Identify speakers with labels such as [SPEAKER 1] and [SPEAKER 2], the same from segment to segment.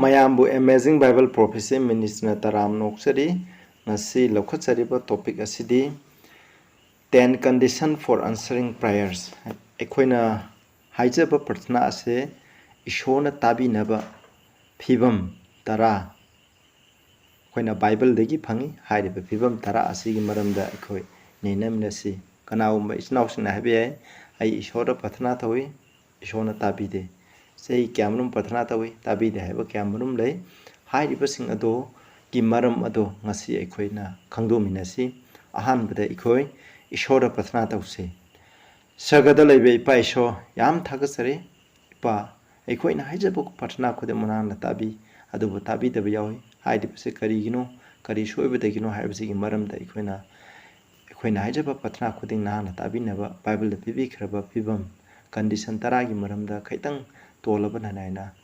[SPEAKER 1] mayambu amazing Bible prophecy minister taram noksari ngasi lokhatsariba topic asidi 10 condition for answering prayers ekhoina haijaba prathna ase ishona tabinaba phibam tara ekhoina Bible degi phangi hairiba phibam tara asigi maramda ekhoi nenamnasi kanauma isnausna habe ai ishora prathna thawi ishona tabide sei kyamrum prathna tawi tabide haiba kyamrum lei hairiba sing ado ki maram ado ngasi ekhoina khangdominasi ahanbada ekhoi ishora prathna tawse sagada leibe ipaisho yam thagasare ipa ekhoina haijaba prathna khode monana tabi adubu tabi dabi yawi hairiba se karigino kari soibadagino haibase ki maramda ekhoina haijaba prathna khuding nahana tabi naba Bible da pibi khraba phibam condition taragi maramda khaitang tolaba nanaina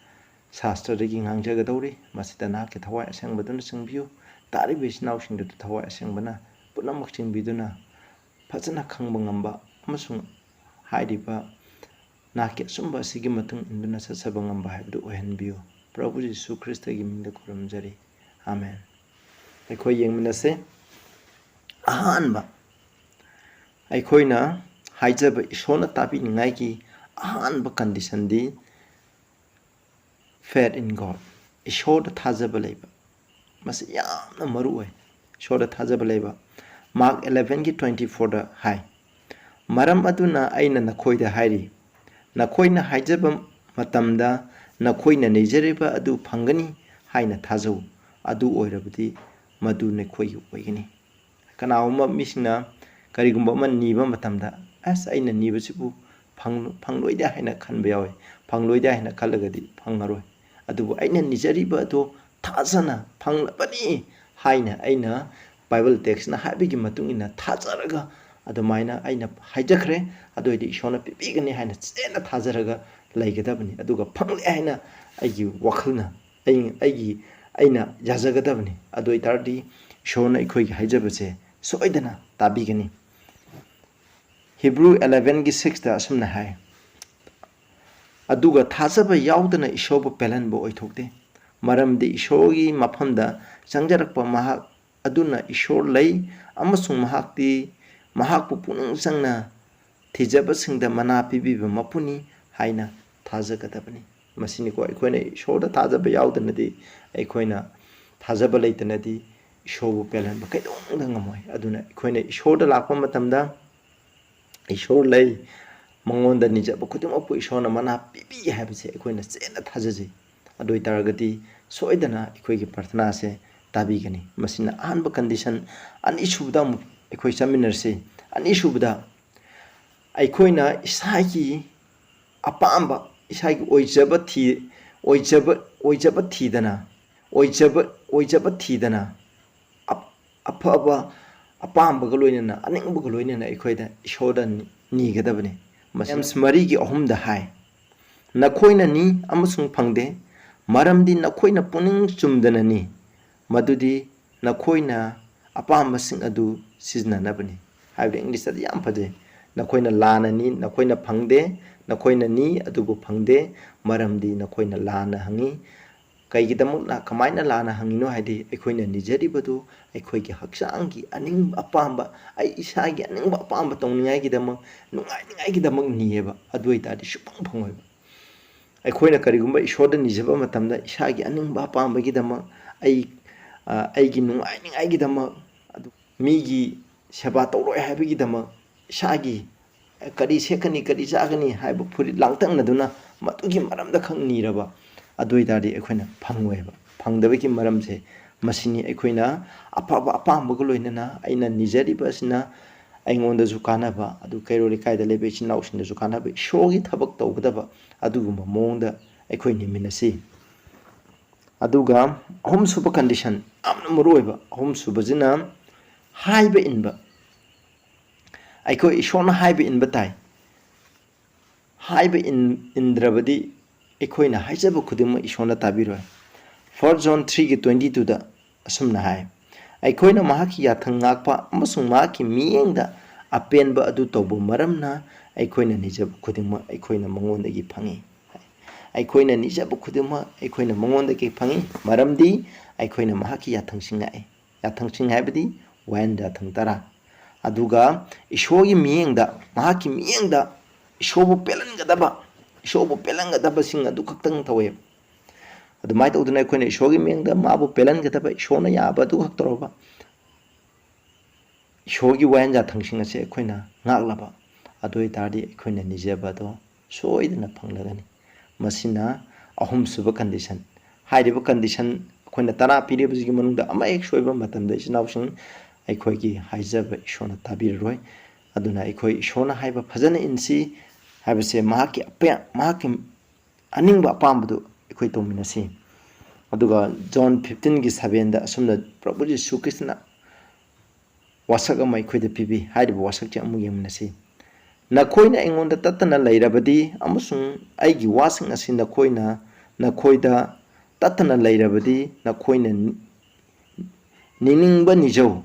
[SPEAKER 1] shastra dagi ngangjagadori masita na ke thawai asangbaduna singbiu tari bisnaw singdu thawai asangbana punamak singbiduna phajana khangba ngamba amasung hairiba na ke sumba sigi matung induna sasaba ngamba haibdu ohenbiu Prabhu Jesu Christ gi mingda kuramjari amen ekhoi yengminase ahanba ekhoina haijaba ishona tabi ningai ki ahanba condition di faith in God ishoda thajaba leiba mas yamna maru oi ishoda thajaba leiba Mark 11:24 da hai maram aduna aina nakhoida hairi nakhoina haijaba matamda nakhoina nejeriba adu phangani haina thajau adu oirabdi madu ne khoi oigini kanauma misna karigumba man niba matamda as aina niba sibu phangloida haina khanba yawi phangloida haina khalagadi phangaroi adubu aina nijariba ado thajana phanglabani haina aina Bible text na habigi matungina thajaraga adumaina aina haijakhre adoidi ishona pipigani haina chena thajaraga laigadabani aduga phangle haina aigi wakhalna aina yajagadabani adoi tardi ishona ikhoi haijabase soidana tabigani Hebrew 11:6 da asumna hai aduga thajaba yaudana ishoba pelanbo oithokte maramdi ishogi mafamda changjarakpa mahak aduna ishor lei amasung mahakti mahakpu punung sangna thijaba singda mana pibiba mapuni haina thajagadabani masini ko ekhoina ishoda thajaba yaudana di ekhoina thajaba leitana di ishobu pelanba kaidongda ngamoi aduna ekhoina ishoda lakpa matamda ishor lei mangonda nijaba khudimappu ishona mana pibi habise ekhoina chena thajaji adoi taragati soidana ekhoigi prathna se tabigani masina ahanba condition ani subda ekhoi chaminarse ani subda ekhoina isagi apamba isagi oijaba thidana afaba apamba galoinana aningba galoinana ekhoida ishoda nigadabani James marigi ahumda hai nakhoina ni amasung phangde maramdi nakhoina puning chumdana ni madudi nakhoina apamba sing adu sizna nabani haibde English adi yam phade nakhoina lana ni nakhoina phangde nakhoina ni adubu phangde maramdi nakhoina lana hangi kaigidamuk na kamaina lana hangino haidi ekhoina nijaribadu ekhoigi haksangi aning apamba ai isagi aning apamba tongningai gidamuk nungai gidamuk niyeba adoi tadi supang phangoiba ekhoina karigumba ishoda nijaba matamda isagi aning apamba gidamuk aigi nungai gidamuk adu migi seba tawroi haibi gidamuk isagi kari sekani kari jagani haibu phuri langtang naduna matugi maramda khang niraba adoi tadi ekhoina phangweba phangdabaki maramse masini ekhoina apaba apamba galoinana aina nijariba sina aingonda jukanaba adu kairoli kaida lebe chinausinda jukanaba shogi thabak tawgdaba adugumba mongda ekhoini minasi aduga hom suba condition amna muroiba hom subajina haiba inba aikoi ishona haiba inba tai haiba indrabadi ekhoina haijaba khudima ishona tabiroi 1 John 3:22 da asumna hai aikhoina mahaki yathang ngakpa amasung mahaki miyengda apenba adu tobu maramna aikhoina nijab khudima aikhoina mangonda gi phangi ꯑꯩꯈꯣꯏꯅ ꯅꯤꯖꯕ ꯈꯨꯗꯤꯡꯃꯛ ꯑꯩꯈꯣꯏꯅ ꯃꯉꯣꯟꯗꯒꯤ ꯐꯪꯏ ꯃꯔꯝꯗꯤ ꯑꯩꯈꯣꯏꯅ ꯃꯍꯥꯛꯀꯤ ꯌꯥꯊꯪꯁꯤꯡ ꯉꯥꯛꯏ ꯌꯥꯊꯪꯁꯤꯡ ꯍꯥꯏꯕꯗꯤ ꯋꯥꯌꯦꯟ ꯌꯥꯊꯪ ꯇꯔꯥ ꯑꯗꯨꯒ ꯏꯁꯣꯔꯒꯤ ꯃꯤꯠꯌꯦꯡꯗ ꯃꯍꯥꯛꯀꯤ ꯃꯤꯠꯌꯦꯡꯗ ꯏꯁꯣꯔꯕꯨ ꯄꯦꯜꯍꯟꯒꯗꯕꯁꯤꯡ ꯑꯗꯨ ꯈꯛꯇꯪ ꯇꯧꯋꯦ ꯑꯗꯨꯃꯥꯏꯅ ꯇꯧꯗꯅ ꯑꯩꯈꯣꯏꯅ ꯏꯁꯣꯔꯒꯤ ꯃꯤꯠꯌꯦꯡꯗ ꯃꯥꯕꯨ ꯄꯦꯜꯍꯟꯒꯗꯕ ꯏꯁꯣꯔꯅ ꯌꯥꯕ ꯑꯗꯨ ꯈꯛ ꯇꯧꯔꯕ ꯏꯁꯣꯔꯒꯤ ꯋꯥꯌꯦꯟ ꯌꯥꯊꯪꯁꯤꯡ ꯑꯁꯤ ꯑꯩꯈꯣꯏꯅ ꯉꯥꯛꯂꯕ ꯑꯗꯨ ꯑꯣꯏꯇꯥꯔꯗꯤ ꯑꯩꯈꯣꯏꯅ ꯅꯤꯖꯕ ꯑꯗꯣ ꯁꯣꯏꯗꯅ ꯐꯪꯂꯒꯅꯤ ꯃꯁꯤꯅ ꯑꯍꯨꯝꯁꯨꯕ ꯀꯟꯗꯤꯁꯟ ꯍꯥꯏꯔꯤꯕ ꯀꯟꯗꯤꯁꯟ ꯑꯩꯈꯣꯏꯅ 10 ꯄꯤꯔꯤꯕꯁꯤꯒꯤ ꯃꯅꯨꯡꯗ ꯑꯃ ꯍꯦꯛ ꯁꯣꯏꯕ ꯃꯇꯝꯗ ꯏꯆꯤꯟꯅꯥꯎꯁꯤꯡ ꯑꯩꯈꯣꯏꯒꯤ ꯍꯥꯏꯖꯕ ꯏꯁꯣꯔꯅ ꯇꯥꯕꯤꯔꯔꯣꯏ ꯑꯗꯨꯅ ꯑꯩꯈꯣꯏ ꯏꯁꯣꯔꯅ ꯍꯥꯏꯕ ꯐꯖꯅ ꯏꯟꯁꯤ ꯍꯥꯏꯕꯁꯦ ꯃꯍꯥꯛꯀꯤ ꯑꯅꯤꯡꯕ ꯑꯄꯥꯝꯕꯗꯨ ꯑꯩꯈꯣꯏ ꯇꯧꯃꯤꯟꯅꯁꯤ ꯑꯗꯨꯒ ꯖꯣꯟ 15:7ꯗ ꯑꯁꯨꯝꯅ ꯄ꯭ꯔꯚꯨ ꯖꯤꯁꯨ ꯈ꯭ꯔꯤꯁꯇꯅ ꯋꯥꯁꯛ ꯑꯃ ꯑꯩꯈꯣꯏꯗ ꯄꯤꯕꯤ ꯍꯥꯏꯔꯤꯕ ꯋꯥꯁꯛꯁꯦ ꯑꯃꯨꯛ ꯌꯦꯡꯃꯤꯟꯅꯁꯤ ꯅꯈꯣꯏꯅ ꯑꯩꯉꯣꯟꯗ ꯇꯠꯇꯅ ꯂꯩꯔꯕꯗꯤ ꯑꯃꯁꯨꯡ ꯑꯩꯒꯤ ꯋꯥꯁꯤꯡ ꯑꯁꯤ ꯅꯈꯣꯏꯗ ꯇꯠꯇꯅ ꯂꯩꯔꯕꯗꯤ ꯅꯈꯣꯏꯅ ꯅꯤꯡꯅꯤꯡꯕ ꯅꯤꯖꯧ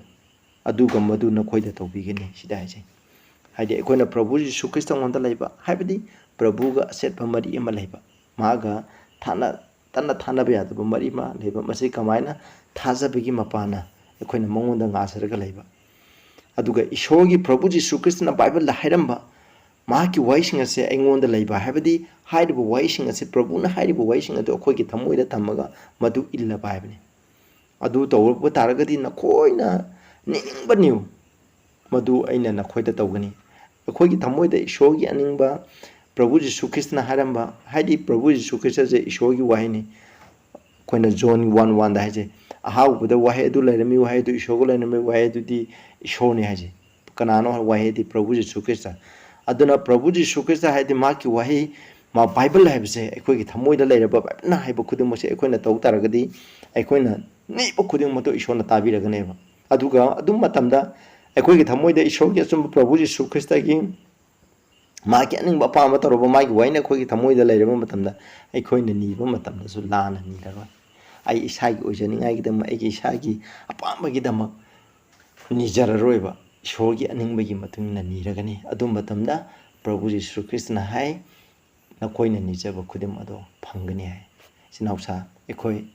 [SPEAKER 1] ꯑꯗꯨꯒ ꯃꯗꯨ ꯅꯈꯣꯏꯗ ꯇꯧꯕꯤꯒꯅꯤ ꯁꯤꯗ ꯍꯥꯏꯖꯩ ꯍꯥꯏꯗꯤ ꯑꯩꯈꯣꯏꯅ ꯄ꯭ꯔꯚꯨ ꯖꯤꯁꯨ ꯈ꯭ꯔꯤꯁꯇꯉꯣꯟꯗ ꯂꯩꯕ ꯍꯥꯏꯕꯗꯤ ꯄ꯭ꯔꯚꯨꯒ ꯑꯆꯦꯠꯄ ꯃꯔꯤ ꯑꯃ ꯂꯩꯕ ꯃꯥꯒ ꯇꯟꯅ ꯊꯥꯅꯕ ꯌꯥꯗꯕ ꯃꯔꯤ ꯑꯃ ꯂꯩꯕ ꯃꯁꯤ ꯀꯃꯥꯏꯅ ꯊꯥꯖꯕꯒꯤ ꯃꯄꯥꯟꯅ ꯑꯩꯈꯣꯏꯅ ꯃꯉꯣꯟꯗ ꯉꯥꯖꯔꯒ ꯂꯩꯕ ꯑꯗꯨꯒ ꯏꯁꯣꯔꯒꯤ ꯄ꯭ꯔꯚꯨ ꯖꯤꯁꯨ ꯈ꯭ꯔꯤꯁꯇꯅ ꯕꯥꯏꯕꯜꯗ ꯍꯥꯏꯔꯝꯕ ꯃꯍꯥꯛꯀꯤ ꯋꯥꯍꯩꯁꯤꯡ ꯑꯁꯤ ꯑꯩꯉꯣꯟꯗ ꯂꯩꯕ ꯍꯥꯏꯕꯗꯤ ꯍꯥꯏꯔꯤꯕ ꯋꯥꯍꯩꯁꯤꯡ ꯑꯁꯤ ꯄ꯭ꯔꯚꯨꯅ ꯍꯥꯏꯔꯤꯕ ꯋꯥꯍꯩꯁꯤꯡ ꯑꯗꯨ ꯑꯩꯈꯣꯏꯒꯤ ꯊꯃꯣꯏꯗ ꯊꯝꯃꯒ ꯃꯗꯨ ꯏꯜꯂꯕ ꯍꯥꯏꯕꯅꯤ ꯑꯗꯨ ꯇꯧꯔꯛꯄ ꯇꯥꯔꯒꯗꯤ ꯅꯈꯣꯏꯅ ꯅꯤꯡꯅꯤꯡꯕ ꯅꯤꯌꯨ ꯃꯗꯨ ꯑꯩꯅꯅꯈꯣꯏꯗ ꯇꯧꯒꯅꯤ ꯑꯩꯈꯣꯏꯒꯤ ꯊꯃꯣꯏꯗ ꯏꯁꯣꯔꯒꯤ ꯑꯅꯤꯡꯕ ꯄ꯭ꯔꯚꯨ ꯖꯤꯁꯨ ꯈ꯭ꯔꯤꯁꯇꯅ ꯍꯥꯏꯔꯝꯕ ꯍꯥꯏꯗꯤ ꯄ꯭ꯔꯚꯨ ꯖꯤꯁꯨ ꯈ꯭ꯔꯤꯁꯇꯁꯦ ꯏꯁꯣꯔꯒꯤ ꯋꯥꯍꯩꯅꯤ ꯑꯩꯈꯣꯏꯅ ꯖꯣꯟ 1:1ꯗ ꯍꯥꯏꯖꯩ ꯑꯍꯥꯎꯕꯗ ꯋꯥꯍꯩ ꯑꯗꯨ ꯂꯩꯔꯝꯃꯤ ꯋꯥꯍꯩ ꯑꯗꯨ ꯏꯁꯣꯔꯒ ꯂꯩꯔꯝꯃꯤ ꯋꯥꯍꯩ ꯑꯗꯨꯗꯤ ꯏꯁꯣꯔꯅꯤ ꯍꯥꯏꯖꯩ ꯀꯅꯥꯅꯣ ꯋꯥꯍꯩꯗꯤ ꯄ꯭ꯔꯚꯨ ꯖꯤꯁꯨ ꯈ꯭ꯔꯤꯁꯇ ꯑꯗꯨꯅ ꯄ꯭ꯔꯚꯨ ꯖꯤꯁꯨ ꯈ꯭ꯔꯤꯁꯇ ꯍꯥꯏꯗꯤ ꯃꯍꯥꯛꯀꯤ ꯋꯥꯍꯩ ꯕꯥꯏꯕꯜ ꯍꯥꯏꯕꯁꯦ ꯑꯩꯈꯣꯏꯒꯤ ꯊꯃꯣꯏꯗ ꯂꯩꯔꯕ ꯕꯥꯏꯕꯜꯅ ꯍꯥꯏꯕ ꯈꯨꯗꯤꯡꯃꯛꯁꯦ ꯑꯩꯈꯣꯏꯅ ꯇꯧ ꯇꯥꯔꯒꯗꯤ ꯑꯩꯈꯣꯏꯅ ꯅꯤꯕ ꯈꯨꯗꯤꯡꯃꯛꯇꯣ ꯏꯁꯣꯔꯅ ꯇꯥꯕꯤꯔꯒꯅꯦꯕ ꯑꯗꯨꯒ ꯑꯗꯨꯝ ꯃꯇꯝꯗ ꯑꯩꯈꯣꯏꯒꯤ ꯊꯃꯣꯏꯗ ꯏꯁꯣꯔꯒꯤ ꯑꯆꯨꯝꯕ ꯄ꯭ꯔꯚꯨ ꯖꯤꯁꯨ ꯈ꯭ꯔꯤꯁꯇꯒꯤ ꯃꯥꯒꯤ ꯑꯅꯤꯡꯕ ꯑꯄꯥꯝꯕ ꯇꯧꯔꯕ ꯃꯥꯒꯤ ꯋꯥꯍꯩꯅ ꯑꯩꯈꯣꯏꯒꯤ ꯊꯃꯣꯏꯗ ꯂꯩꯔꯕ ꯃꯇꯝꯗ ꯑꯩꯈꯣꯏꯅ ꯅꯤꯕ ꯃꯇꯝꯗꯁꯨ ꯂꯥꯟꯅ ꯅꯤꯔꯔꯣꯏ ꯑꯩ ꯏꯁꯥꯒꯤ ꯑꯣꯏꯖꯅꯤꯡꯉꯥꯏꯒꯤꯗꯃꯛ ꯑꯩꯒꯤ ꯏꯁꯥꯒꯤ ꯑꯄꯥꯝꯕꯒꯤꯗꯃꯛ ꯅꯤꯖꯔꯔꯣꯏꯕ ꯏꯁꯣꯔꯒꯤ ꯑꯅꯤꯡꯕꯒꯤ ꯃꯇꯨꯡ ꯏꯟꯅ ꯅꯤꯔꯒꯅꯤ ꯑꯗꯨ ꯃꯇꯝꯗ ꯄ꯭ꯔꯚꯨ ꯖꯤꯁꯨ ꯈ꯭ꯔꯤꯁꯇꯅ ꯍꯥꯏ ꯅꯈꯣꯏꯅ ꯅꯤꯖꯕ ꯈꯨꯗꯤꯡꯃꯛ ꯑꯗꯣ ꯐꯪꯒꯅꯤ ꯍꯥꯏ ꯏꯆꯤꯟꯅꯥꯎꯁꯥ ꯑꯩꯈꯣꯏ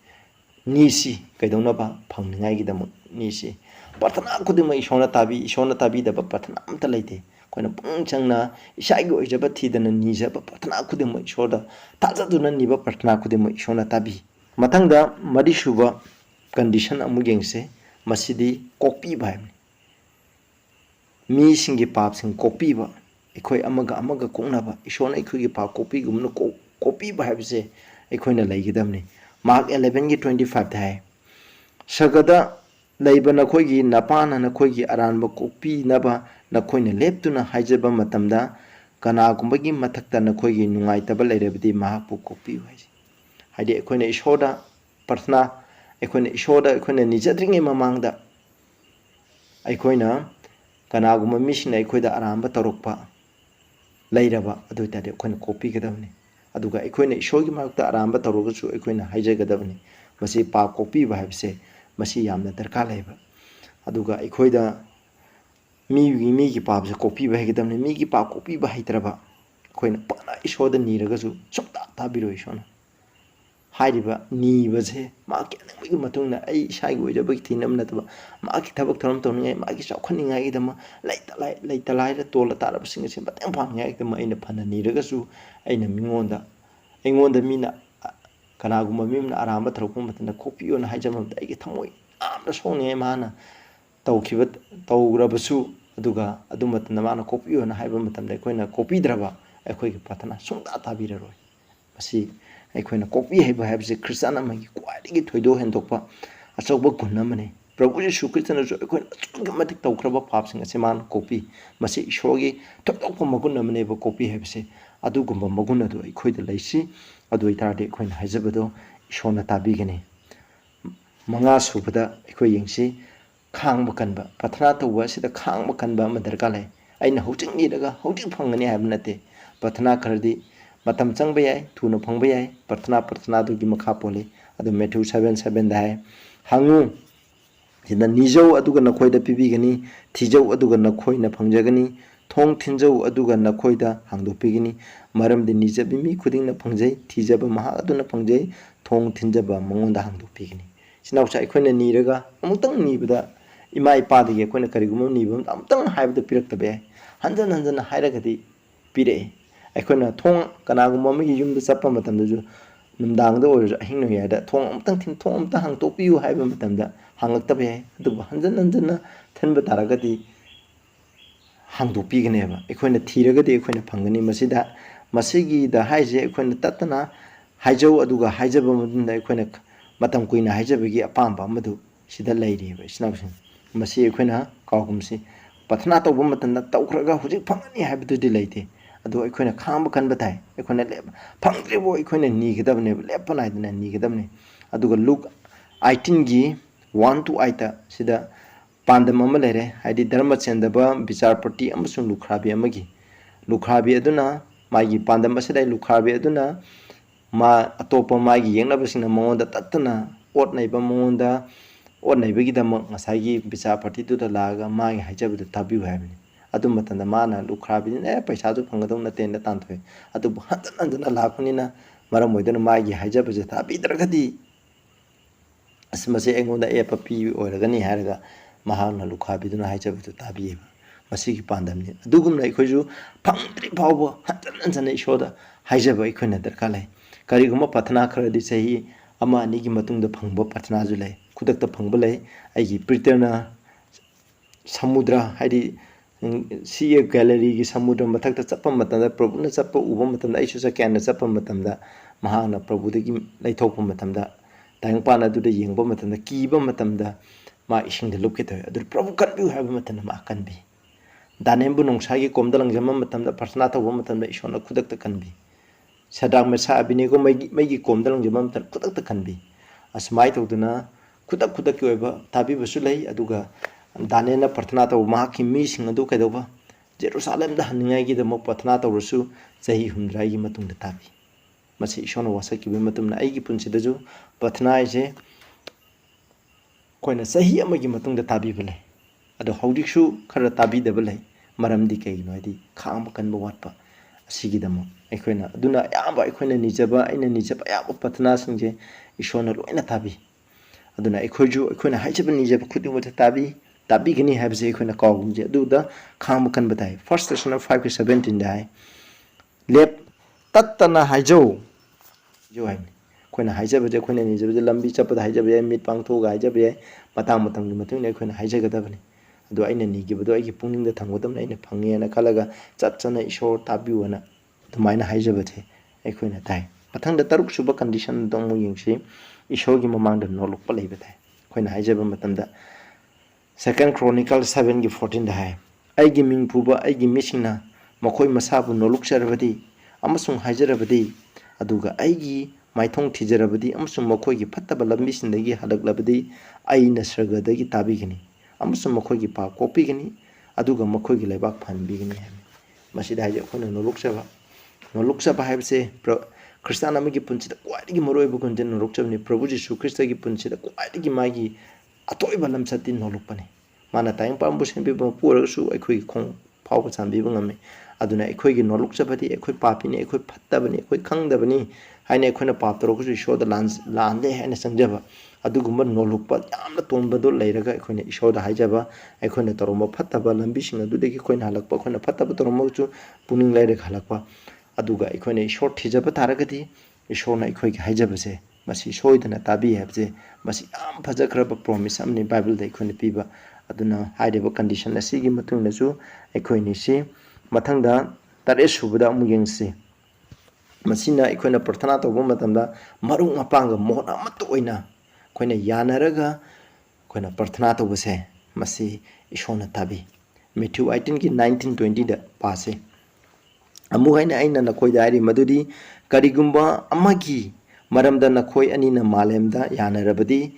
[SPEAKER 1] ꯅꯤꯁꯤ ꯀꯩꯗꯧꯅꯕ ꯐꯪꯅꯤꯡꯉꯥꯏꯒꯤꯗꯃꯛ ꯅꯤꯁꯤ ꯄ꯭ꯔꯊꯅꯥ ꯈꯨꯗꯤꯡꯃꯛ ꯏꯁꯣꯔꯅ ꯇꯥꯕꯤꯗꯕ ꯄ꯭ꯔꯊꯅꯥ ꯑꯝꯇ ꯂꯩꯇꯦ ꯑꯩꯈꯣꯏꯅ ꯄꯨꯛꯅꯤꯡ ꯆꯪꯅ ꯏꯁꯥꯒꯤ ꯑꯣꯏꯖꯕ ꯊꯤꯗꯅ ꯅꯤꯖꯕ ꯄ꯭ꯔꯊꯅꯥ ꯈꯨꯗꯤꯡꯃꯛ ꯏꯁꯣꯔꯗ ꯊꯥꯖꯗꯨꯅ ꯅꯤꯕ ꯄ꯭ꯔꯊꯅꯥ khudimmak ꯏꯁꯣꯔꯅ ꯇꯥꯕꯤ ꯃꯊꯪꯗ ꯃꯔꯤꯁꯨꯕ ꯀꯟꯗꯤꯁꯟ ꯑꯃꯨꯛ ꯌꯦꯡꯁꯦ ꯃꯁꯤꯗꯤ ꯀꯣꯛꯄꯤꯕ ꯍꯥꯏꯕꯅꯤ ꯃꯤꯁꯤꯡꯒꯤ ꯄꯥꯞꯁꯤꯡ ꯀꯣꯛꯄꯤꯕ ꯑꯩꯈꯣꯏ ꯑꯃꯒ ꯀꯣꯛꯅꯕ ꯏꯁꯣꯔꯅ ꯑꯩꯈꯣꯏꯒꯤ ꯄꯥꯞ ꯀꯣꯛꯄꯤꯒꯨꯝꯅ ꯀꯣꯛꯄꯤꯕ ꯍꯥꯏꯕꯁꯦ ꯑꯩꯈꯣꯏꯅ ꯂꯩꯒꯗꯕꯅꯤ ꯃꯥꯔꯛ 11:25ꯗ ꯍꯥꯏ ꯁꯒꯗ ꯂꯩꯕ ꯅꯈꯣꯏꯒꯤ ꯅꯄꯥꯅ ꯅꯈꯣꯏꯒꯤ ꯑꯔꯥꯟꯕ ꯀꯣꯛꯄꯤꯅꯕ ꯅꯈꯣꯏꯅ ꯂꯦꯞꯇꯨꯅ ꯍꯥꯏꯖꯕ ꯃꯇꯝꯗ ꯀꯅꯥꯒꯨꯝꯕꯒꯤ ꯃꯊꯛꯇ ꯅꯈꯣꯏꯒꯤ ꯅꯨꯡꯉꯥꯏꯇꯕ ꯂꯩꯔꯕꯗꯤ ꯃꯍꯥꯛꯄꯨ ꯀꯣꯛꯄꯤꯌꯨ ꯍꯥꯏꯁꯤ ꯍꯥꯏꯗꯤ ꯑꯩꯈꯣꯏꯅ ꯏꯁꯣꯔꯗ ꯄ꯭ꯔꯊꯅꯥ ꯑꯩꯈꯣꯏꯅ ꯅꯤꯖꯗ꯭ꯔꯤꯉꯩ ꯃꯃꯥꯡꯗ ꯑꯩꯈꯣꯏꯅ ꯀꯅꯥꯒꯨꯝꯕ ꯃꯤꯁꯤꯡꯅ ꯑꯩꯈꯣꯏꯗ ꯑꯔꯥꯟꯕ ꯇꯧꯔꯛꯄ ꯂꯩꯔꯕ ꯑꯗꯨ ꯑꯣꯏꯇꯥꯔꯗꯤ ꯑꯩꯈꯣꯏꯅ ꯀꯣꯛꯄꯤꯒꯗꯕꯅꯤ ꯑꯗꯨꯒ ꯑꯩꯈꯣꯏꯅ ꯏꯁꯣꯔꯒꯤ ꯃꯔꯛꯇ ꯑꯔꯥꯟꯕ ꯇꯧꯔꯒꯁꯨ ꯑꯩꯈꯣꯏꯅ ꯍꯥꯏꯖꯒꯗꯕꯅꯤ ꯃꯁꯤ ꯄꯥꯞ ꯀꯣꯛꯄꯤꯕ ꯍꯥꯏꯕꯁꯦ ꯃꯁꯤ ꯌꯥꯝꯅ ꯗꯔꯀꯥꯔ ꯂꯩꯕ ꯑꯗꯨꯒ ꯑꯩꯈꯣꯏꯗ ꯃꯤꯒꯤ ꯄꯥꯞꯁꯦ ꯀꯣꯛꯄꯤꯕ ꯍꯩꯒꯗꯕꯅꯤ ꯃꯤꯒꯤ ꯄꯥꯞ ꯀꯣꯛꯄꯤꯕ ꯍꯩꯇ꯭ꯔꯕ ꯑꯩꯈꯣꯏꯅ ꯄꯥꯛꯅ ꯏꯁꯣꯔꯗ ꯅꯤꯔꯒꯁꯨ ꯁꯨꯡꯇꯥ ꯇꯥꯕꯤꯔꯣꯏ ꯏꯁꯣꯔꯅ ꯍꯥꯏꯔꯤꯕ ꯅꯤꯕꯁꯦ ꯃꯍꯥꯛꯀꯤ ꯑꯅꯤꯡꯕꯒꯤ ꯃꯇꯨꯡꯗ ꯑꯩ ꯏꯁꯥꯒꯤ ꯑꯣꯏꯖꯕꯒꯤ ꯊꯤꯅꯕ ꯅꯠꯇꯕ ꯃꯍꯥꯛꯀꯤ ꯊꯕꯛ ꯊꯧꯔꯝ ꯇꯧꯅꯤꯡꯉꯥꯏ ꯃꯥꯒꯤ ꯆꯥꯎꯈꯠꯅꯤꯡꯉꯥꯏꯒꯤꯗꯃꯛ ꯂꯩꯇ ꯂꯥꯏꯔ ꯇꯣꯜꯂ ꯇꯥꯔꯕꯁꯤꯡ ꯑꯁꯤ ꯃꯇꯦꯡ ꯄꯥꯡꯅꯤꯡꯉꯥꯏꯒꯤꯗꯃꯛ ꯑꯩꯅ ꯐꯅ ꯅꯤꯔꯒꯁꯨ ꯑꯩꯅ ꯑꯩꯉꯣꯟꯗ ꯃꯤꯅ ꯀꯅꯥꯒꯨꯝꯕ ꯃꯤ ꯑꯃꯅ ꯑꯔꯥꯟꯕ ꯇꯧꯔꯛꯄ ꯃꯇꯝꯗ ꯀꯣꯛꯄꯤꯌꯣꯅ ꯍꯥꯏꯖꯕ ꯃꯇꯝꯗ ꯑꯩꯒꯤ ꯊꯃꯣꯏ ꯌꯥꯝꯅ ꯁꯣꯛꯅꯤꯡꯉꯥꯏ ꯃꯥꯅ ꯇꯧꯔꯕꯁꯨ ꯑꯗꯨꯒ ꯑꯗꯨ ꯃꯇꯝꯗ ꯃꯥꯅ ꯀꯣꯛꯄꯤꯌꯣꯅ ꯍꯥꯏꯕ ꯃꯇꯝꯗ ꯑꯩꯈꯣꯏꯅ ꯀꯣꯛꯄꯤꯗ꯭ꯔꯕ ꯑꯩꯈꯣꯏꯒꯤ ꯄ꯭ꯔꯊꯅꯥ ꯁꯨꯡꯇꯥ ꯇꯥꯕꯤꯔꯔꯣꯏ ꯃꯁꯤ ꯑꯩꯈꯣꯏꯅ ꯀꯣꯛꯄꯤ ꯍꯩꯕ ꯍꯥꯏꯕꯁꯤ ꯈ꯭ꯔꯤꯁꯇꯥꯟ ꯑꯃꯒꯤ ꯈ꯭ꯋꯥꯏꯗꯒꯤ ꯊꯣꯏꯗꯣꯛ ꯍꯦꯟꯗꯣꯛꯄ ꯑꯆꯧꯕ ꯒꯨꯟ ꯑꯃꯅꯤ ꯄ꯭ꯔꯚꯨ ꯖꯤꯁꯨ ꯈ꯭ꯔꯤꯁꯇꯅꯁꯨ ꯑꯩꯈꯣꯏꯅ ꯑꯁꯨꯛꯀꯤ ꯃꯇꯤꯛ ꯇꯧꯈ꯭ꯔꯕ ꯄꯥꯞꯁꯤꯡ ꯑꯁꯤ ꯃꯥꯅ ꯀꯣꯛꯄꯤ ꯃꯁꯤ ꯏꯁꯣꯔꯒꯤ ꯊꯣꯏꯗꯣꯛꯄ ꯃꯒꯨꯟ ꯑꯃꯅꯦꯕ ꯀꯣꯛꯄꯤ ꯍꯥꯏꯕꯁꯤ ꯑꯗꯨꯒꯨꯝꯕ ꯃꯒꯨꯟ ꯑꯗꯨ ꯑꯩꯈꯣꯏꯗ ꯂꯩꯁꯤ ꯑꯗꯨ ꯑꯣꯏꯇꯥꯔꯗꯤ ꯑꯩꯈꯣꯏꯅ ꯍꯥꯏꯖꯕꯗꯣ ꯏꯁꯣꯔꯅ ꯇꯥꯕꯤꯒꯅꯤ ꯃꯉꯥ ꯁꯨꯕꯗ ꯑꯩꯈꯣই ꯌꯦꯡꯁꯤ ꯈꯥꯡꯕ ꯀꯟꯕ ꯄ꯭ꯔꯊꯅꯥ ꯇꯧꯕ ꯑꯁꯤꯗ ꯈꯥꯡꯕ ꯀꯟꯕ ꯑꯃ ꯗꯔꯀꯥꯔ ꯂꯩ ꯑꯩꯅ ꯍꯧꯖꯤꯛ ꯅꯤꯔꯒ ꯍꯧꯖꯤꯛ ꯐꯪꯒꯅꯤ ꯍꯥꯏꯕ ꯅꯠꯇꯦ ꯄ꯭ꯔꯊꯅꯥ ꯈꯔꯗꯤ ꯃꯇꯝ ꯆꯪꯕ ꯌꯥꯏ ꯊꯨꯅ ꯐꯪꯕ ꯌꯥꯏ ꯄ꯭ꯔꯊꯅꯥꯗꯨꯒꯤ ꯃꯈꯥ ꯄꯣꯜꯂꯤ ꯑꯗꯨ ꯃꯦꯊ꯭ꯌꯨ 7:7ꯗ ꯍꯥꯏ ꯍꯪꯉꯨ ꯁꯤꯗ ꯅꯤꯖꯧ ꯑꯗꯨꯒ ꯅꯈꯣꯏꯗ ꯄꯤꯕꯤꯒꯅꯤ ꯊꯤꯖꯧ ꯑꯗꯨꯒ ꯅꯈꯣꯏꯅ ꯐꯪꯖꯒꯅꯤ thong thinjau aduga nakhoida hangdopigini maramdi nijabi mi khudingna phangjai thijaba maha aduna phangjai thong thinjaba mongonda hangdopigini sinaucha ikhoina niraga amutang nibada ima ipadagi ikhoina karigum nibam amutang haibda piraktabe hanjan hanjan hairagadi pire ikhoina thong kanagum amagi yumda chappa matamdaju numdangda oiru ahingno yada thong amutang thin thong amta hangtopiyu haiba matamda hangaktabe adu hanjan hanjan thanba taragadi hangdopigneba ikhoina thiragadi ikhoina phangani masida masigi da haije ikhoina tatana haijau aduga haijaba madunda ikhoina matam kuina haijabagi apamba madu sida laireba isnausin masi ikhoina kawgumsi pathana tawba matanda tawkhraga hujik phangani haibadu di laite adu ikhoina khamba kanba thai ikhoina leb phangdrebo ikhoina nigidabne lepana idna nigidabne aduga look 18 gi 1 to 8 sida pandam ama lere haidi dharma chendaba bichar-pati amasung lukhrabi amagi lukhrabi aduna magi pandam asida lukhrabi aduna ma atopa magi yengnabasina mongonda tatana otnaiba mongonda otnaibagi dam ngasagi bichar-pati tu da laga magi haijabdu tabiu haibni adu matanda mana lukhrabi ne paisa ju phangadom na ten da tanthoi adu handan handan lakhunina maram moidana magi haijabaje tabi daragadi asmase engonda e papi oiragani haraga mahana lukhabiduna haijabdu tabiye masigi pandamni adugumna ikhoju phangdri phawbo hanjan hanjan ishoda haijaba ikhoina darkalai kariguma pathana kharadi sahi ama ani gi matungda phangba pathana ju lai khudakta phangba lai aigi priterna samudra haidi siye gallery gi samudra mathakta chappa matamda prabhuna chappa uba matamda aisu sa kyanna chappa matamda mahana prabhudagi laithokpa matamda tangpana du de yengba matamda kiba matamda ma ising de lupke toy adur prabhu kan bi haba matamda ma kan bi danembu nongsa gi komdalang jama matamda parsna tawba matamda ishona khudak ta kan bi sadang me sa abini ko mai gi komdalang jama matamda khudak ta kan bi asmai tawduna khudak khudak ki oiba tabi basu lai aduga danena parsna tawba ma ki mi sing adu kaidoba jerusalem da haningai gi de mo parsna tawrusu jahi humdrai gi matungda tabi masi ishona wasa ki bi matumna ai gi punsida ju parsna ise koina sahi amagi matungda tabi bale ado haudikshu khara tabi de bale maramdi kai noidi kham kanba watpa asigi damo aikoina aduna yamba aikoina nijaba aina nijaba yaba pathana singje ishona loina tabi aduna aikoju aikoina haijaba nijaba khuding wata tabi gini habse aikoina kawgumje aduda kham kanba tai first lesson of 5 to 17 dai lep tattana haijau jo hai koina haijaba je koina ni je lambi chapda haijaba ye mit pangtho ga haijaba ye matang matang ni matung ne koina haijaga da bani adu aina ni gi bodo ai gi pungning da thangodam aina phangi na khalaga chatchana ishor tabiwana tumaina haijaba the ai koina tai pathang da taruk suba condition dong mu yingsi ishor gi mamang da no luk pa leiba tai koina haijaba matam da second chronicle 7 gi 14 da hai ai gi ming phuba ai gi misingna makhoi masabu no luk charabadi amasung haijarabadi aduga ai gi maithong thijarabadi amasung makhoigi phattaba lambisindagi halaklabadi aina sargadagi tabigini amasung makhoigi pa kopigini aduga makhoigi laibak phanbigini masida haje khona noloksaba haibse kristana amagi punchida kwaidigi moroibu kunjen noloksabni prabhu jisu kristagi punchida kwaidigi magi atoiba lamsati nolokpani mana tayang pambu senbi purasu aikhoigi khong phawba chambibu ngame aduna aikhoigi noloksabadi aikhoi papini aikhoi phattabani aikhoi khangdabani haine aikoina pap torokusu ishoda lande haine sangjaba adugumba nolukpa yamna tonbado leiraga aikoina ishoda haijaba aikoina toroma phattaba lambising adudegi koina halakpa koina phattaba toroma chu puning leiraga halakpa aduga aikoina ishor thijaba taragadi ishorna aikoigi haijaba se masi soidana tabi habje masi yam phajakraba promise amni bible da aikoina piba aduna haideba condition asigi matungna chu aikoini si mathangda tare subada amu yengsi masina ikoina prathana tawba matamda marung apanga mon amato oina koina yanaraga koina prathana tawbase masi ishona tabi Matthew 18 ki 19-20 da pase amu haina aina nakoi dari madudi karigumba amagi maramda nakoi anina malemda yanarabadi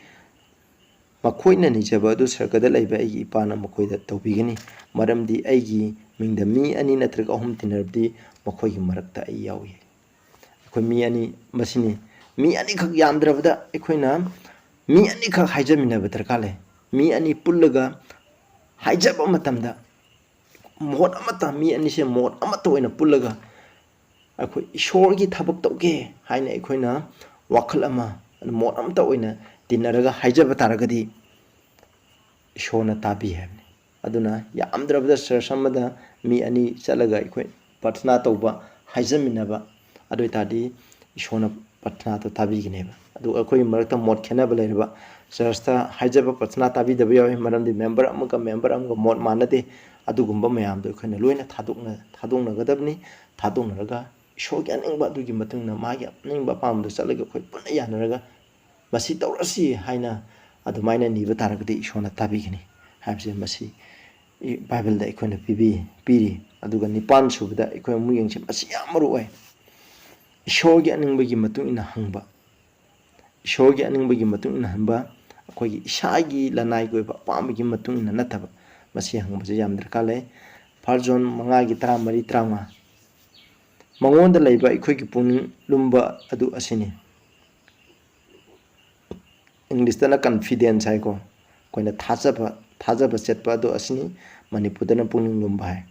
[SPEAKER 1] makoina nijaba adu sarkada laiba aigi ipana makoida tawbigani maramdi aigi mingda mi ani natraka ahum tinarabdi makoigi marakta ai yawi mi ani masini mi ani khak yamdrabda ekoina mi ani khak haijamina batarkale mi ani pullaga haijaba matamda mod amata mi ani se mod amata oina pulaga akhoi ishor gi thabak tauge haina ekhoina wakhal ama mod amata oina tinaraga haijaba taragadi ishona tabi habni aduna yamdrabda sarsamada mi ani chalaga ekhoi prathana tauba haijaminaba adoi tadi ishona prathana to tabi gineba adu akhoi marakta mod khenaba lerba churchta haijaba prathana tabi daba yawi maramdi member amga mod manade adugumba mayam do khana loina thadongna gadabni thadongnaraga ishorgi aningba adugi matungna magi aningba pamdo chalaga khoi puna yanaraga masi tawrasi haina adumaina niba taragadi ishona tabigini habse masi bible da ikhona piri aduga nipan subda ikhoi muyengse masi yamaru oi ishorgi aningbagi matung ina hangba ishorgi aningbagi matung ina hamba akhoi isagi lanai goi ba pamgi matung ina nataba masi hangba je yam darka le farjon manga gi 13 13 mangonda leiba ikhoi gi puning lumba adu asini English tana confidence hai ko koina thajaba setpa do asini manipur dana puning lumba hai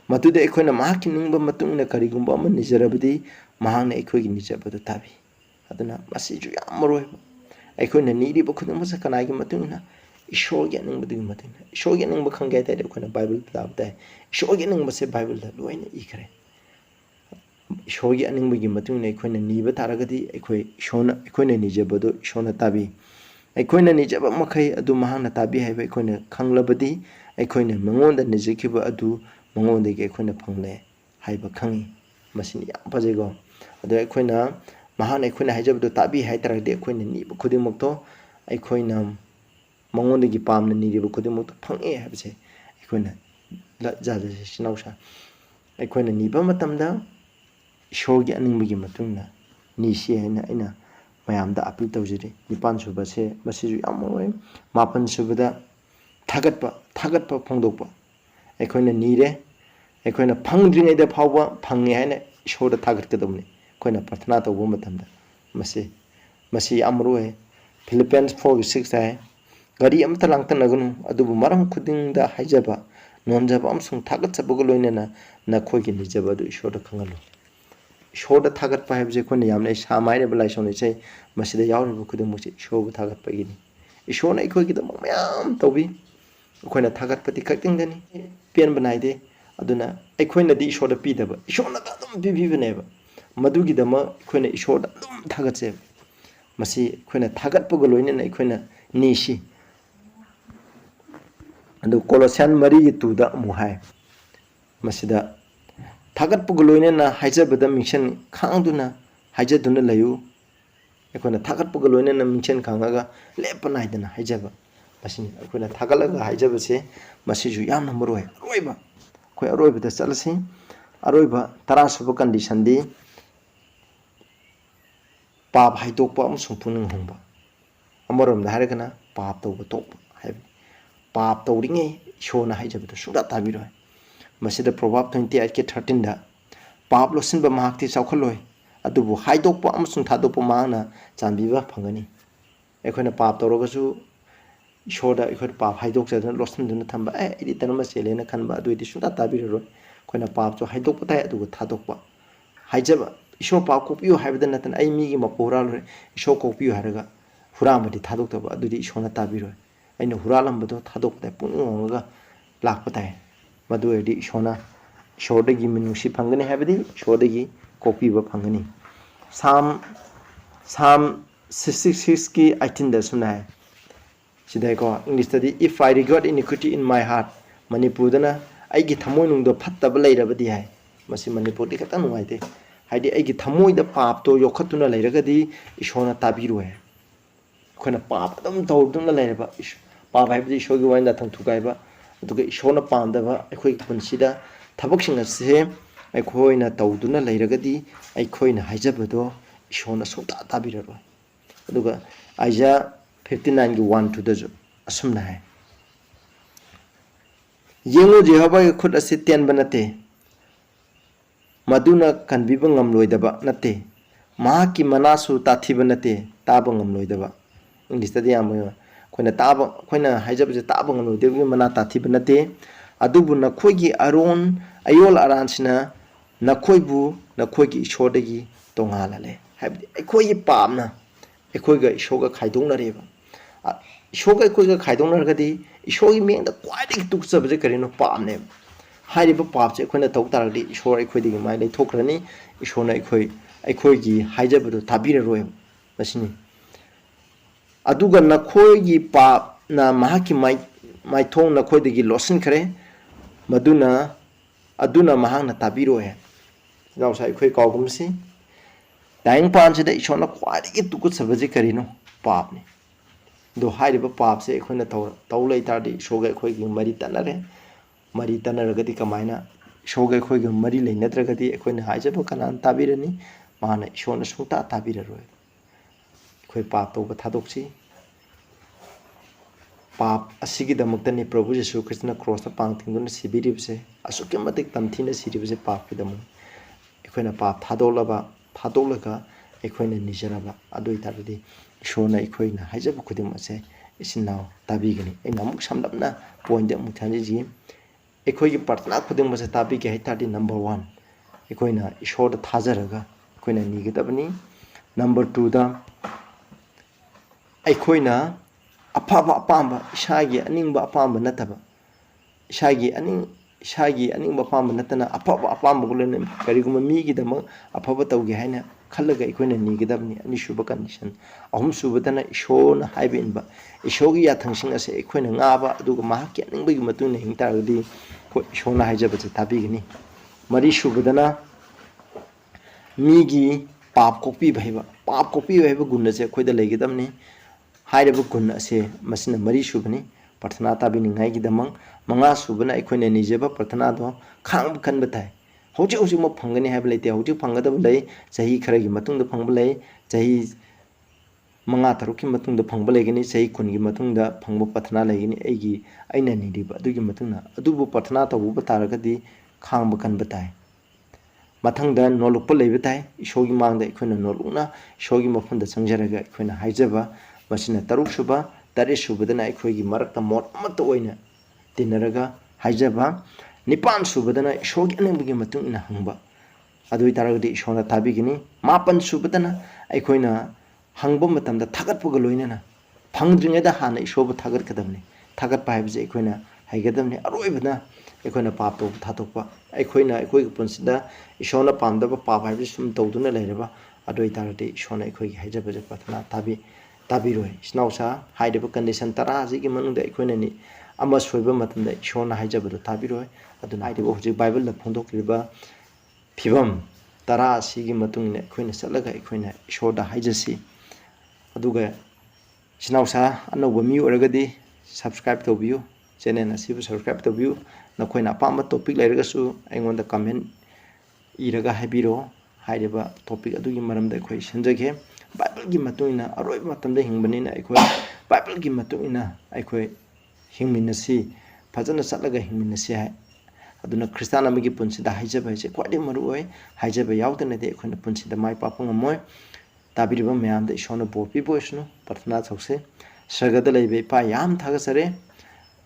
[SPEAKER 1] matude ekhoina mahaki ningba matungna karigumba man nijarabdi mahangna ekhoigi nijabadu tabi aduna masi ju yamroi ekhoina niri ba khudum sa kanai gi matungna ishorgi aningba du matungna ishorgi aningba khangai ta ekhoina bible dabda ishorgi aningba se bible da loina ikre ishorgi aningba gi matungna ekhoina niba taragadi ekhoina nijabadu ishona tabi ekhoina nijaba makhai adu mahangna tabi haiba ekhoina khanglabadi ekhoina mangonda nijikiba adu mangonda ge ekhoina phangle haiba khangi masini yam pajego adu ekhoina mahangna ekhoina haijabadu tabi hai taragdi ekhoina niba khudimokto ekhoina mangonda gi pamna niriba khudimokto phange haibse ekhoina jaja sinausa ekhoina niba matamda ishorgi aningba gi matungna nisi haina aina mayamda appeal tawjiri nipan suba se masiju yamoi mapan subada thagatpa phongdokpa ekhoina nire ekhoina phangdringai da phawba phange haina ishoda thagatkedamni koina prathana tawba matamda masi yamroi Philippians 4:6 hai gari amta langta nagunu adubu maram khudingda haijaba nonjaba amsung thagatsabago loinena na khoigi nijaba du ishoda khangalu ishorda thagatpa habje khone yamna samaine balai sone chai masida yawribu khudumuk ishobu thagatpa gini ishona ikhogi da mayam tawbi khoina thagatpati khaktingdani pen banaide aduna ikhoina di ishoda pidaba ishona da dum bibibneba madugi dama ikhoina ishoda dum thagatse masi ikhoina thagatpa loinena ikhoina nisi adu Colossians 3:2 muhai masida thagatpa loinena haijabada mission khangduna haijaduna layu ekhoina thagatpa loinena mission khangaga lepanaidana haijaba masini ekhoina thagalaga haijaba se masiju yamna maroi aroiba khoi aroiba da chalasi aroiba 10 suba condition di pap haidokpa amsung puning hongba amarom da haragana pap tawba tokpa haibi pap tawringai shona haijabada sungda tabiroi masida proverb 28:13 da pap losinba mahakti chawkhaloi adubu haidokpa amsung thadokpa mahana chanbiba phangani ekhoina pap tawragasu ishoda ekhoi pap haidokjadana losinduna thamba edi tanama chelena khanba aduidi sungda tabiroi khoina pap cho haidokpa tai adugu thadokpa haijaba isho pap kopiyo haibada natan ai migi mapora lore isho kopiyo haraga huramadi thadokta adudi ishona tabiroi aina huralambado thadokta pununga lakpa tai madu edi ishona shodagi minusi phangani habadi shodagi copy ba phangani sam 66 ki 18 da sunai sidai ko English study if I regard iniquity in my heart manipur dana aigi thamoi nungdo phattaba leirabadi hai masi manipur di kata nuaite haidi aigi thamoi da pap to yokhatuna leiragadi ishona tabiru hai khona pap adam tawduna leiraba pap haibadi shogi wainda thang thukaiba aduga ishona pamdaba ekhoi punsida thabaksing ase ekhoina tawduna leiragadi ekhoina haijabado ishona sota tabiraro aduga Isaiah 59 gi 1 da asumna hai yengu jehova ge khut ase ten banate maduna kanbiba ngamloidaba nate mahaki manasu tathiba nate taba ngamloidaba English da yam khoina taba khoina haijabje taba ngamloidaba mana tathiba nate ꯑꯗꯨꯕꯨ ꯅꯈꯣꯏꯒꯤ ꯑꯔꯣꯟ ꯑꯌꯣꯜ ꯑꯔꯥꯟꯁꯤꯅ ꯅꯈꯣꯏꯕꯨ ꯅꯈꯣꯏꯒꯤ ꯏꯁꯣꯔꯗꯒꯤ ꯇꯣꯉꯥꯜꯍꯜꯂꯦ ꯍꯥꯏꯕꯗꯤ ꯑꯩꯈꯣꯏꯒꯤ ꯄꯥꯞꯅ ꯑꯩꯈꯣꯏꯒ ꯏꯁꯣꯔꯒ ꯈꯥꯏꯗꯣꯛꯅꯔꯦꯕ ꯏꯁꯣꯔꯒ ꯑꯩꯈꯣꯏꯒ ꯈꯥꯏꯗꯣꯛꯅꯔꯒꯗꯤ ꯏꯁꯣꯔꯒꯤ ꯃꯤꯠꯌꯦꯡꯗ ꯈ꯭ꯋꯥꯏꯗꯒꯤ ꯇꯨꯀꯠꯆꯕꯁꯦ ꯀꯔꯤꯅꯣ ꯄꯥꯞꯅꯦꯕ ꯍꯥꯏꯔꯤꯕ ꯄꯥꯞꯁꯦ ꯑꯩꯈꯣꯏꯅ ꯇꯧ ꯇꯥꯔꯒꯗꯤ ꯏꯁꯣꯔ ꯑꯩꯈꯣꯏꯗꯒꯤ ꯃꯥꯏ ꯂꯩꯊꯣꯛꯈ꯭ꯔꯅꯤ ꯏꯁꯣꯔꯅ ꯑꯩꯈꯣꯏꯒꯤ ꯍꯥꯏꯖꯕꯗꯨ ꯇꯥꯕꯤꯔꯔꯣꯏꯕ ꯃꯁꯤꯅꯤ ꯑꯗꯨꯒ ꯅꯈꯣꯏꯒꯤ ꯄꯥꯞꯅ ꯃꯍꯥꯛꯀꯤ ꯃꯥꯏꯊꯣꯡ ꯅꯈꯣꯏꯗꯒꯤ ꯂꯣꯠꯁꯤꯟꯈ꯭ꯔꯦ ꯑꯗꯨꯅ ꯃꯍꯥꯛꯅ ꯇꯥꯕꯤꯔꯣꯏ ꯏꯅꯥꯎꯁꯥ ꯑꯩꯈꯣꯏ ꯀꯥꯎꯒꯨꯝꯁꯤ ꯇꯥꯏꯕꯪꯄꯥꯟꯁꯤꯗ ꯏꯁꯣꯔꯅ ꯈ꯭ꯋꯥꯏꯗꯒꯤ ꯇꯨꯀꯠꯆꯕꯁꯤ ꯀꯔꯤꯅꯣ ꯄꯥꯞꯅꯤ ꯑꯗꯣ ꯍꯥꯏꯔꯤꯕ ꯄꯥꯞꯁꯦ ꯑꯩꯈꯣꯏꯅ ꯇꯧ ꯂꯩꯇꯥꯔꯗꯤ ꯏꯁꯣꯔꯒ ꯑꯩꯈꯣꯏꯒꯤ ꯃꯔꯤ ꯇꯠꯅꯔꯦ ꯃꯔꯤ ꯇꯠꯅꯔꯒꯗꯤ ꯀꯃꯥꯏꯅ ꯏꯁꯣꯔꯒ ꯑꯩꯈꯣꯏꯒ mari ꯂꯩꯅꯗ꯭ꯔꯒꯗꯤ ꯑꯩꯈꯣꯏꯅ ꯍꯥꯏꯖꯕ ꯀꯅꯥꯅ ꯇꯥꯕꯤꯔꯅꯤ ꯃꯥꯅ ꯏꯁꯣꯔꯅ ꯁꯨꯡꯇꯥ ꯇꯥꯕꯤꯔꯔꯣꯏ ꯑꯩꯈꯣꯏ ꯄꯥꯞ ꯇꯧꯕ ꯊꯥꯗꯣꯛꯁꯤ ꯄꯥꯞ ꯑꯁꯤꯒꯤꯗꯃꯛꯇꯅꯤ ꯄ꯭ꯔꯚꯨ ꯖꯤꯁꯨ ꯈ꯭ꯔꯤꯁꯇꯅ ꯀ꯭ꯔꯣꯁꯇ ꯄꯥꯡ ꯊꯤꯡꯗꯨꯅ ꯁꯤꯕꯤꯔꯤꯕꯁꯦ ꯑꯁꯨꯛꯀꯤ ꯃꯇꯤꯛ ꯇꯝꯊꯤꯅ ꯁꯤꯔꯤꯕꯁꯦ ꯄꯥꯞꯀꯤꯗꯃꯛ ꯑꯩꯈꯣꯏꯅ ꯄꯥꯞ ꯊꯥꯗꯣꯛꯂꯒ ꯑꯩꯈꯣꯏꯅ ꯅꯤꯖꯔꯕ ꯑꯗꯨ ꯑꯣꯏꯇꯥꯔꯗꯤ ꯏꯁꯣꯔꯅ ꯑꯩꯈꯣꯏꯅ ꯍꯥꯏꯖꯕ ꯈꯨꯗꯤꯡꯃꯛꯁꯦ ꯏꯆꯤꯟ ꯏꯅꯥꯎ ꯇꯥꯕꯤꯒꯅꯤ ꯑꯩꯅ ꯑꯃꯨꯛ ꯁꯝꯂꯞꯅ ꯄꯣꯏꯟꯠ ꯑꯃꯨꯛ ꯊꯝꯖꯤꯟꯖꯤ ꯑꯩꯈꯣꯏꯒꯤ ꯄ꯭ꯔꯊꯅꯥ ꯈꯨꯗꯤꯡꯃꯛꯁꯦ ꯇꯥꯕꯤꯒꯦ ꯍꯥꯏꯇꯥꯔꯗꯤ ꯅꯝꯕꯔ 1 ꯑꯩꯈꯣꯏꯅ ꯏꯁꯣꯔꯗ ꯊꯥꯖꯔꯒ ꯑꯩꯈꯣꯏꯅ ꯅꯤꯒꯗꯕꯅꯤ ꯅꯝꯕꯔ 2ꯗ ꯑꯩꯈꯣꯏꯅ ꯑꯐꯕ ꯑꯄꯥꯝꯕ ꯏꯁꯥꯒꯤ ꯑꯅꯤꯡꯕ ꯑꯄꯥꯝꯕ ꯅꯠꯇꯕ ꯏꯁꯥꯒꯤ ꯑꯅꯤꯡꯕ ꯑꯄꯥꯝꯕ ꯅꯠꯇꯅ ꯑꯐꯕ ꯑꯄꯥꯝꯕꯒ ꯂꯣꯏꯅꯅ ꯀꯔꯤꯒꯨꯝꯕ ꯃꯤꯒꯤꯗꯃꯛ ꯑꯐꯕ ꯇꯧꯒꯦ ꯍꯥꯏꯅ ꯈꯜꯂꯒ ꯑꯩꯈꯣꯏꯅ ꯅꯤꯒꯗꯕꯅꯤ ꯑꯅꯤꯁꯨꯕ ꯀꯟꯗꯤꯁꯟ ꯑꯍꯨꯝꯁꯨꯕꯗꯅ ꯏꯁꯣꯔꯅ ꯍꯥꯏꯕ ꯏꯟꯕ ꯏꯁꯣꯔꯒꯤ ꯌꯥꯊꯪꯁꯤꯡ ꯑꯁꯦ ꯑꯩꯈꯣꯏꯅ ꯉꯥꯕ ꯑꯗꯨꯒ ꯃꯍꯥꯛꯀꯤ ꯑꯅꯤꯡꯕꯒꯤ ꯃꯇꯨꯡ ꯏꯟꯅ ꯍꯤꯡ ꯇꯥꯔꯒꯗꯤ ꯏꯁꯣꯔꯅ ꯍꯥꯏꯖꯕꯁꯦ ꯇꯥꯕꯤꯒꯅꯤ ꯃꯔꯤꯁꯨꯕꯗꯅ ꯃꯤꯒꯤ ꯄꯥꯞ ꯀꯣꯛꯄꯤꯕ ꯍꯩꯕ ꯒꯨꯟ ꯑꯁꯦ ꯑꯩꯈꯣꯏꯗ ꯂꯩꯒꯗꯕꯅꯤ ꯍꯥꯏꯔꯤꯕ ꯒꯨꯟ ꯑꯁꯦ ꯃꯁꯤꯅ ꯃꯔꯤꯁꯨꯕꯅꯤ ꯄ꯭ꯔꯊꯅꯥ ꯇꯥꯕꯤꯅꯤꯡꯉꯥꯏꯒꯤꯗꯃꯛ ꯃꯉꯥꯁꯨꯕꯅ ꯑꯩꯈꯣꯏꯅ ꯅꯤꯖꯕ ꯄ꯭ꯔꯊꯅꯥꯗꯣ ꯈꯥꯡꯕ ꯀꯟꯕ ꯇꯥꯏ ꯍꯧꯖꯤꯛꯃꯛ ꯐꯪꯒꯅꯤ ꯍꯥꯏꯕ ꯂꯩꯇꯦ ꯍꯧꯖꯤꯛ ꯐꯪꯒꯗꯕ ꯂꯩ ꯆꯍꯤ ꯈꯔꯒꯤ ꯃꯇꯨꯡꯗ ꯐꯪꯕ ꯂꯩ ꯆꯍꯤ 5-6ꯀꯤ ꯃꯇꯨꯡꯗ ꯐꯪꯕ ꯂꯩꯒꯅꯤ ꯆꯍꯤ 10ꯒꯤ ꯃꯇꯨꯡꯗ ꯐꯪꯕ ꯄ꯭ꯔꯊꯅꯥ ꯂꯩꯒꯅꯤ ꯑꯩꯅ ꯅꯤꯔꯤꯕ ꯑꯗꯨꯒꯤ ꯃꯇꯨꯡꯗ ꯑꯗꯨꯕꯨ ꯄ꯭ꯔꯊꯅꯥ ꯇꯧꯕ ꯇꯥꯔꯒꯗꯤ ꯈꯥꯡꯕ ꯀꯟꯕ ꯇꯥꯏ ꯃꯊꯪꯗ ꯅꯣꯂꯨꯛꯄ ꯂꯩꯕ ꯇꯥꯏ ꯏꯁꯣꯔꯒꯤ ꯃꯥꯡꯗ ꯑꯩꯈꯣꯏꯅ ꯅꯣꯂꯨꯛꯅ ꯏꯁꯣꯔꯒꯤ ꯃꯐꯝꯗ ꯆꯪꯖꯔꯒ ꯑꯩꯈꯣꯏꯅ ꯍꯥꯏꯖꯕ ꯃꯁꯤꯅ 7ꯁꯨꯕ 8ꯁꯨꯕꯗꯅ ꯑꯩꯈꯣꯏꯒꯤ ꯃꯔꯛꯇ ꯃꯣꯠ ꯑꯃꯠꯇ ꯑꯣꯏꯅ ꯇꯤꯟꯅꯔꯒ ꯍꯥꯏꯖꯕ 9ꯁꯨꯕꯗꯅ ꯏꯁꯣꯔꯒꯤ ꯑꯅꯤꯡꯕꯒꯤ ꯃꯇꯨꯡ ꯏꯟꯅ ꯍꯪꯕ ꯑꯗꯨ ꯑꯣꯏꯇꯥꯔꯒꯗꯤ ꯏꯁꯣꯔꯅ ꯇꯥꯕꯤꯒꯅꯤ 9ꯁꯨꯕꯗꯅ ꯑꯩꯈꯣꯏꯅ ꯍꯪꯕ ꯃꯇꯝꯗ ꯊꯥꯒꯠꯄꯒ ꯂꯣꯏꯅꯅ ꯐꯪꯗ꯭ꯔꯤꯉꯩꯗ ꯍꯥꯟꯅ ꯏꯁꯣꯔꯕꯨ ꯊꯥꯒꯠꯀꯗꯕꯅꯤ ꯊꯥꯒꯠꯄ ꯍꯥꯏꯕꯁꯦ ꯑꯩꯈꯣꯏꯅ ꯍꯩꯒꯗꯕꯅꯤ ꯑꯔꯣꯏꯕꯗ ꯑꯩꯈꯣꯏꯅ ꯄꯥꯞ ꯇꯧꯕ ꯊꯥꯗꯣꯛꯄ ꯑꯩꯈꯣꯏꯒꯤ ꯄꯨꯟꯁꯤꯗ ꯏꯁꯣꯔꯅ ꯄꯥꯝꯗꯕ ꯄꯥꯞ ꯍꯥꯏꯕꯁꯤ ꯁꯨꯝ ꯇꯧꯗꯨꯅ ꯂꯩꯔꯕ ꯑꯗꯨ ꯑꯣꯏꯇꯥꯔꯗꯤ ꯏꯁꯣꯔꯅ ꯑꯩꯈꯣꯏꯒꯤ ꯍꯥꯏꯖꯕꯁꯦ ꯄ꯭ꯔꯊꯅꯥ ꯇꯥꯕꯤꯔꯣꯏ ꯏꯆꯤꯟꯅꯥꯎꯁꯥ ꯍꯥꯏꯔꯤꯕ ꯀꯟꯗꯤꯁꯟ 10 ꯑꯁꯤꯒꯤ ꯃꯅꯨꯡꯗ ꯑꯩꯈꯣꯏꯅ ꯑꯃ ꯁꯣꯏꯕ ꯃꯇꯝꯗ ꯏꯁꯣꯔꯅ ꯍꯥꯏꯖꯕꯗꯨ ꯇꯥꯕꯤꯔꯣꯏ ꯑꯗꯨꯅ ꯍꯥꯏꯔꯤꯕ ꯍꯧꯖꯤꯛ ꯕꯥꯏꯕꯜꯗ ꯐꯣꯡꯗꯣꯛꯂꯤꯕ ꯐꯤꯕꯝ 10 ꯑꯁꯤꯒꯤ ꯃꯇꯨꯡ ꯏꯟꯅ ꯑꯩꯈꯣꯏꯅ ꯆꯠꯂꯒ ꯑꯩꯈꯣꯏꯅ ꯏꯁꯣꯔꯗ ꯍꯥꯏꯖꯁꯤ ꯑꯗꯨꯒ ꯏꯆꯤꯟꯅꯥꯎꯁꯥ ꯑꯅꯧꯕ ꯃꯤ ꯑꯣꯏꯔꯒꯗꯤ ꯁꯕꯁꯀ꯭ꯔꯥꯏꯕ ꯇꯧꯕꯤꯌꯨ ꯆꯦꯅꯦꯜ ꯑꯁꯤꯕꯨ ꯁꯕꯁꯀ꯭ꯔꯥꯏꯕ ꯇꯧꯕꯤꯌꯨ ꯅꯈꯣꯏꯅ ꯑꯄꯥꯝꯕ ꯇꯣꯄꯤꯛ ꯂꯩꯔꯒꯁꯨ ꯑꯩꯉꯣꯟꯗ ꯀꯃꯦꯟ ꯏꯔꯒ ꯍꯥꯏꯕꯤꯔꯣ ꯍꯥꯏꯔꯤꯕ ꯇꯣꯄꯤꯛ ꯑꯗꯨꯒꯤ ꯃꯔꯝꯗ ꯑꯩꯈꯣꯏ ꯁꯤꯟꯖꯒꯦ ꯕꯥꯏꯕꯜꯒꯤ ꯃꯇꯨꯡ ꯏꯟꯅ ꯑꯔꯣꯏꯕ ꯃꯇꯝꯗ ꯍꯤꯡꯕꯅꯤꯅ ꯑꯩꯈꯣꯏ ꯕꯥꯏꯕꯜꯒꯤ ꯃꯇꯨꯡ ꯏꯟꯅ ꯑꯩꯈꯣꯏ ꯍꯤꯡꯃꯤꯟꯅꯁꯤ ꯐꯖꯅ ꯆꯠꯂꯒ ꯍꯤꯡꯃꯤꯟꯅꯁꯤ ꯑꯗꯨꯅ ꯈ꯭ꯔꯤꯁꯇꯥꯟ ꯑꯃꯒꯤ ꯄꯨꯟꯁꯤꯗ ꯍꯥꯏꯖꯕ ꯍꯥꯏꯁꯦ ꯈ꯭ꯋꯥꯏꯗꯒꯤ ꯃꯔꯨꯑꯣꯏ ꯍꯥꯏꯖꯕ ꯌꯥꯎꯗꯅꯗꯤ ꯑꯩꯈꯣꯏꯅ ꯄꯨꯟꯁꯤꯗ ꯃꯥꯏ ꯄꯥꯛꯄ ꯉꯝꯃꯣꯏ ꯇꯥꯕꯤꯔꯤꯕ ꯃꯌꯥꯝꯗ ꯏꯁꯣꯔꯅ ꯕꯣꯔ ꯄꯤꯕ ꯑꯣꯏꯁꯅꯨ ꯄ꯭ꯔꯊꯅꯥ ꯇꯧꯁꯦ ꯁꯔꯒꯗ ꯂꯩꯕ ꯏꯄꯥ ꯌꯥꯝ ꯊꯥꯒꯠꯆꯔꯦ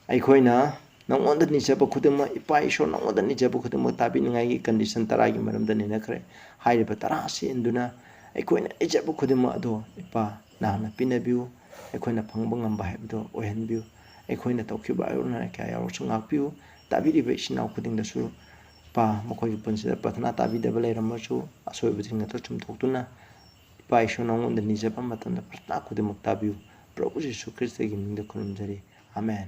[SPEAKER 1] ꯑꯩꯈꯣꯏꯅ ꯅꯉꯣꯟꯗ ꯅꯤꯖꯕ ꯈꯨꯗꯤꯡꯃꯛ ꯏꯄꯥ ꯏꯁꯣꯔ ꯅꯉꯣꯟꯗ ꯅꯤꯖꯕ ꯈꯨꯗꯤꯡꯃꯛ ꯇꯥꯕꯤꯅꯤꯡꯉꯥꯏꯒꯤ ꯀꯟꯗꯤꯁꯟ 10ꯒꯤ ꯃꯔꯝꯗ ꯅꯤꯅꯈ꯭ꯔꯦ ꯍꯥꯏꯔꯤꯕ 10 ꯑꯁꯤ ꯏꯟꯗꯨꯅ ꯑꯩꯈꯣꯏꯅ ꯏꯖꯕ ꯈꯨꯗꯤꯡꯃꯛ ꯑꯗꯣ ꯏꯄꯥ ꯅꯍꯥꯛꯅ ꯄꯤꯅꯕꯤꯌꯨ ꯑꯩꯈꯣꯏꯅ ꯐꯪꯕ ꯉꯝꯕ ꯍꯥꯏꯕꯗꯣ ꯑꯣꯏꯍꯟꯕꯤꯌꯨ ꯑꯩꯈꯣꯏꯅ ꯇꯧꯈꯤꯕ ꯑꯔꯨꯅ ꯀꯌꯥ ꯌꯥꯎꯔꯁꯨ ꯉꯥꯛꯄꯤꯌꯨ ꯇꯥꯕꯤꯔꯤꯕ ꯏꯆꯤꯟ ꯏꯅꯥꯎ ꯈꯨꯗꯤꯡꯗꯁꯨ ꯏꯄꯥ ꯃꯈꯣꯏꯒꯤ ꯄꯨꯟꯁꯤꯗ ꯄ꯭ꯔꯊꯅꯥ ꯇꯥꯕꯤꯗꯕ ꯂꯩꯔꯝꯃꯁꯨ ꯑꯁꯣꯏꯕꯁꯤꯡ ꯑꯗꯨ ꯆꯨꯝꯊꯣꯛꯇꯨꯅ ꯏꯄꯥ ꯏꯁꯣꯔ ꯅꯉꯣꯟꯗ ꯅꯤꯖꯕ ꯃꯇꯝꯗ ꯄ꯭ꯔꯊꯅꯥ ꯈꯨꯗꯤꯡꯃꯛ ꯇꯥꯕꯤꯌꯨ ꯄ꯭ꯔꯚꯨ ꯖꯤꯁꯨ ꯈ꯭ꯔꯤꯁꯇꯒꯤ ꯃꯤꯡꯗ ꯈꯨꯔꯨꯝꯖꯔꯤ ꯑꯃꯦꯟ